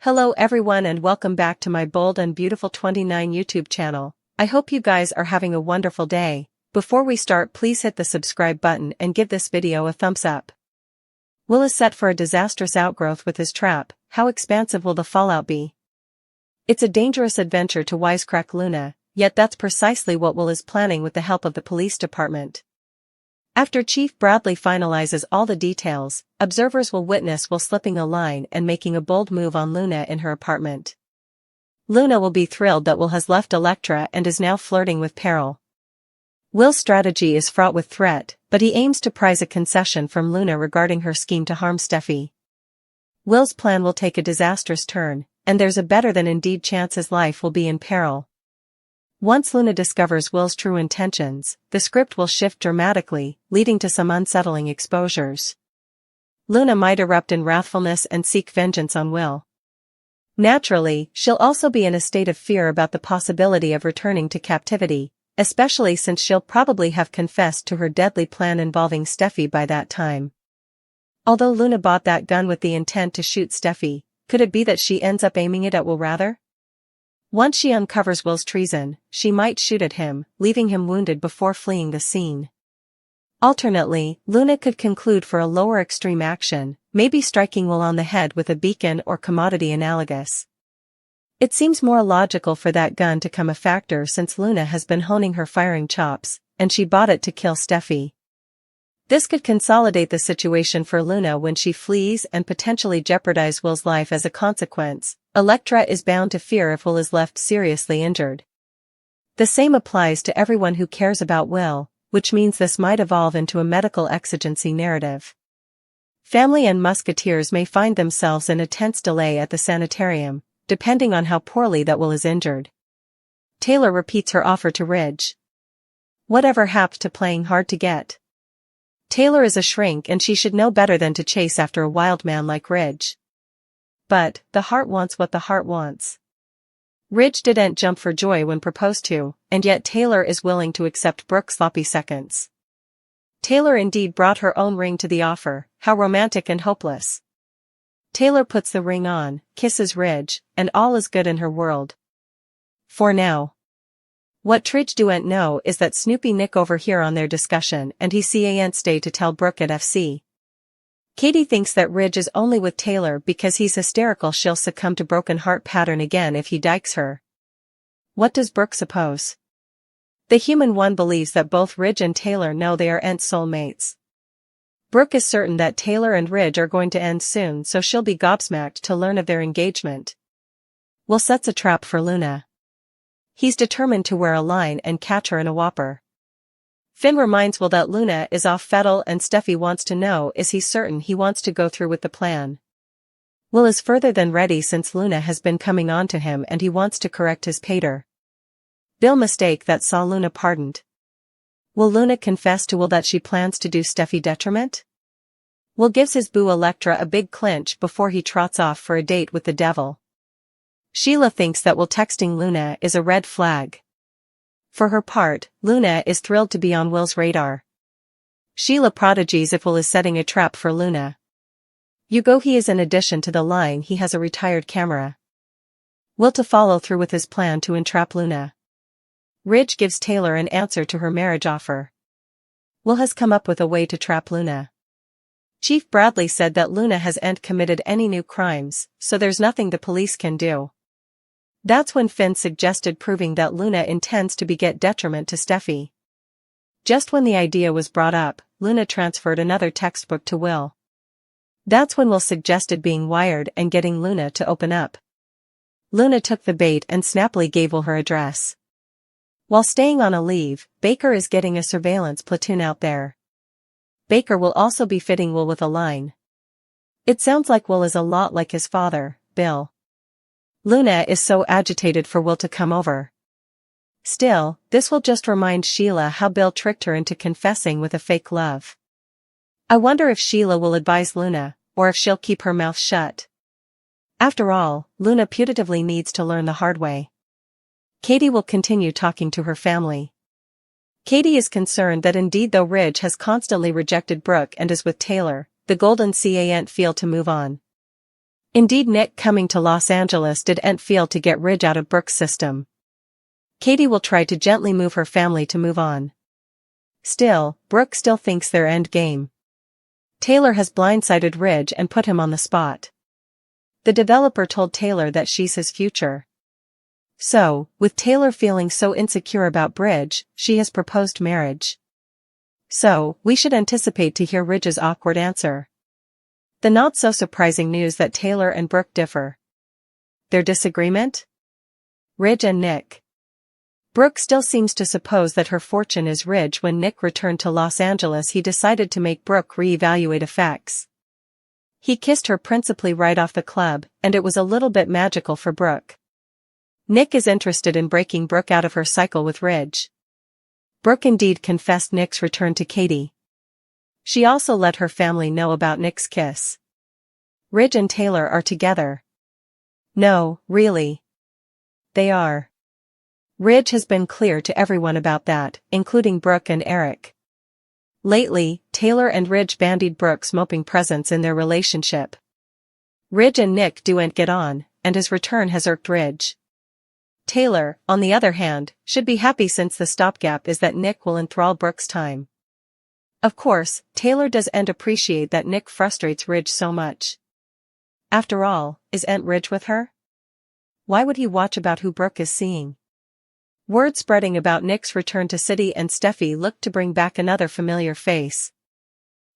Hello everyone and welcome back to my Bold and Beautiful 29 YouTube channel. I hope you guys are having a wonderful day. Before we start, please hit the subscribe button and give this video a thumbs up. Will is set for a disastrous outgrowth with his trap. How expansive will the fallout be? It's a dangerous adventure to wisecrack Luna, yet that's precisely what Will is planning with the help of the police department. After Chief Bradley finalizes all the details, observers will witness Will slipping a line and making a bold move on Luna in her apartment. Luna will be thrilled that Will has left Elektra and is now flirting with Peril. Will's strategy is fraught with threat, but he aims to prize a concession from Luna regarding her scheme to harm Steffi. Will's plan will take a disastrous turn, and there's a better than indeed chance his life will be in peril. Once Luna discovers Will's true intentions, the script will shift dramatically, leading to some unsettling exposures. Luna might erupt in wrathfulness and seek vengeance on Will. Naturally, she'll also be in a state of fear about the possibility of returning to captivity, especially since she'll probably have confessed to her deadly plan involving Steffi by that time. Although Luna bought that gun with the intent to shoot Steffi, could it be that she ends up aiming it at Will rather? Once she uncovers Will's treason, she might shoot at him, leaving him wounded before fleeing the scene. Alternately, Luna could conclude for a lower extreme action, maybe striking Will on the head with a beacon or commodity analogous. It seems more logical for that gun to come a factor since Luna has been honing her firing chops, and she bought it to kill Steffi. This could consolidate the situation for Luna when she flees and potentially jeopardize Will's life as a consequence. Elektra is bound to fear if Will is left seriously injured. The same applies to everyone who cares about Will, which means this might evolve into a medical exigency narrative. Family and musketeers may find themselves in a tense delay at the sanitarium, depending on how poorly that Will is injured. Taylor repeats her offer to Ridge. Whatever happened to playing hard to get? Taylor is a shrink and she should know better than to chase after a wild man like Ridge. But, the heart wants what the heart wants. Ridge didn't jump for joy when proposed to, and yet Taylor is willing to accept Brooke's sloppy seconds. Taylor indeed brought her own ring to the offer, how romantic and hopeless. Taylor puts the ring on, kisses Ridge, and all is good in her world. For now. What Tridge doesn't know is that Snoopy Nick over here on their discussion and he can't stay to tell Brooke at FC. Katie thinks that Ridge is only with Taylor because he's hysterical. She'll succumb to broken heart pattern again if he dikes her. What does Brooke suppose? The human one believes that both Ridge and Taylor know they are soulmates. Brooke is certain that Taylor and Ridge are going to end soon, so she'll be gobsmacked to learn of their engagement. Will sets a trap for Luna. He's determined to wear a line and catch her in a whopper. Finn reminds Will that Luna is off Fettel and Steffi wants to know is he certain he wants to go through with the plan. Will is further than ready since Luna has been coming on to him and he wants to correct his pater. Bill mistake that saw Luna pardoned. Will Luna confess to Will that she plans to do Steffi detriment? Will gives his boo Elektra a big clinch before he trots off for a date with the devil. Sheila thinks that Will texting Luna is a red flag. For her part, Luna is thrilled to be on Will's radar. Sheila prodigies if Will is setting a trap for Luna. You go, he is in addition to the line he has a retired camera. Will to follow through with his plan to entrap Luna. Ridge gives Taylor an answer to her marriage offer. Will has come up with a way to trap Luna. Chief Bradley said that Luna hasn't committed any new crimes, so there's nothing the police can do. That's when Finn suggested proving that Luna intends to beget detriment to Steffi. Just when the idea was brought up, Luna transferred another textbook to Will. That's when Will suggested being wired and getting Luna to open up. Luna took the bait and snappily gave Will her address. While staying on a leave, Baker is getting a surveillance platoon out there. Baker will also be fitting Will with a line. It sounds like Will is a lot like his father, Bill. Luna is so agitated for Will to come over. Still, this will just remind Sheila how Bill tricked her into confessing with a fake love. I wonder if Sheila will advise Luna, or if she'll keep her mouth shut. After all, Luna putatively needs to learn the hard way. Katie will continue talking to her family. Katie is concerned that indeed though Ridge has constantly rejected Brooke and is with Taylor, the Golden can't feel to move on. Indeed, Nick coming to Los Angeles didn't feel to get Ridge out of Brooke's system. Katie will try to gently move her family to move on. Still, Brooke still thinks their end game. Taylor has blindsided Ridge and put him on the spot. The developer told Taylor that she's his future. So, with Taylor feeling so insecure about Ridge, she has proposed marriage. So, we should anticipate to hear Ridge's awkward answer. The not-so-surprising news that Taylor and Brooke differ. Their disagreement? Ridge and Nick. Brooke still seems to suppose that her fortune is Ridge. When Nick returned to Los Angeles, he decided to make Brooke re-evaluate effects. He kissed her principally right off the club, and it was a little bit magical for Brooke. Nick is interested in breaking Brooke out of her cycle with Ridge. Brooke indeed confessed Nick's return to Katie. She also let her family know about Nick's kiss. Ridge and Taylor are together. No, really. They are. Ridge has been clear to everyone about that, including Brooke and Eric. Lately, Taylor and Ridge bandied Brooke's moping presence in their relationship. Ridge and Nick don't get on, and his return has irked Ridge. Taylor, on the other hand, should be happy since the stopgap is that Nick will enthrall Brooke's time. Of course, Taylor doesn't appreciate that Nick frustrates Ridge so much. After all, isn't Ridge with her? Why would he watch about who Brooke is seeing? Word spreading about Nick's return to city, and Steffi looked to bring back another familiar face.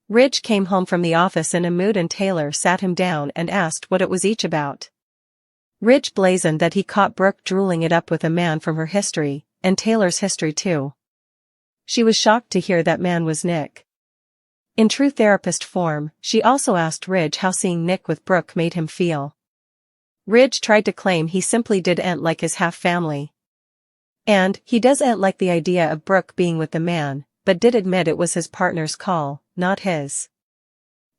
Ridge came home from the office in a mood, and Taylor sat him down and asked what it was each about. Ridge blazoned that he caught Brooke drooling it up with a man from her history, and Taylor's history too. She was shocked to hear that man was Nick. In true therapist form, she also asked Ridge how seeing Nick with Brooke made him feel. Ridge tried to claim he simply didn't like his half-family. And he doesn't like the idea of Brooke being with the man, but did admit it was his partner's call, not his.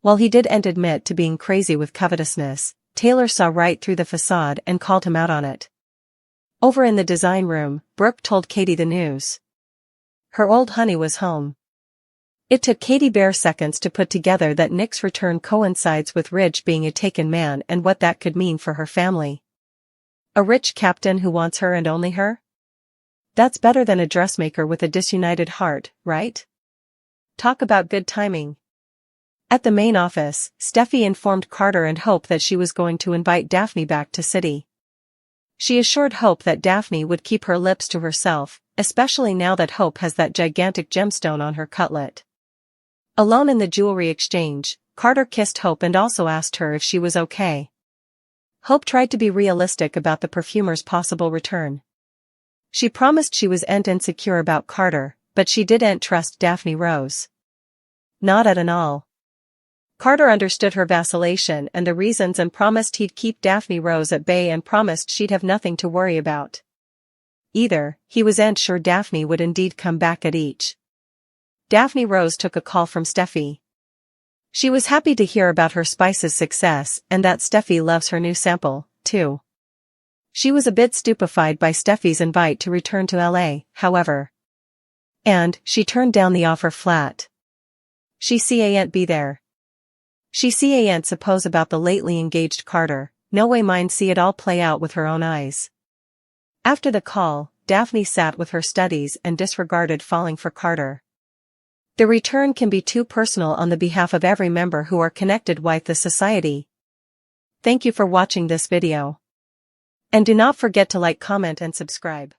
While he didn't admit to being crazy with covetousness, Taylor saw right through the facade and called him out on it. Over in the design room, Brooke told Katie the news. Her old honey was home. It took Katie bare seconds to put together that Nick's return coincides with Ridge being a taken man and what that could mean for her family. A rich captain who wants her and only her? That's better than a dressmaker with a disunited heart, right? Talk about good timing. At the main office, Steffi informed Carter and Hope that she was going to invite Daphne back to city. She assured Hope that Daphne would keep her lips to herself, especially now that Hope has that gigantic gemstone on her cutlet. Alone in the jewelry exchange, Carter kissed Hope and also asked her if she was okay. Hope tried to be realistic about the perfumer's possible return. She promised she wasn't insecure about Carter, but she didn't trust Daphne Rose. Not at all. Carter understood her vacillation and the reasons and promised he'd keep Daphne Rose at bay and promised she'd have nothing to worry about. Either, he wasn't sure Daphne would indeed come back at each. Daphne Rose took a call from Steffi. She was happy to hear about her spice's success and that Steffi loves her new sample, too. She was a bit stupefied by Steffi's invite to return to LA, however. And she turned down the offer flat. She can't be there. She can't suppose about the lately engaged Carter, no way mind see it all play out with her own eyes. After the call, Daphne sat with her studies and disregarded falling for Carter. The return can be too personal on the behalf of every member who are connected with the society. Thank you for watching this video. And do not forget to like, comment and subscribe.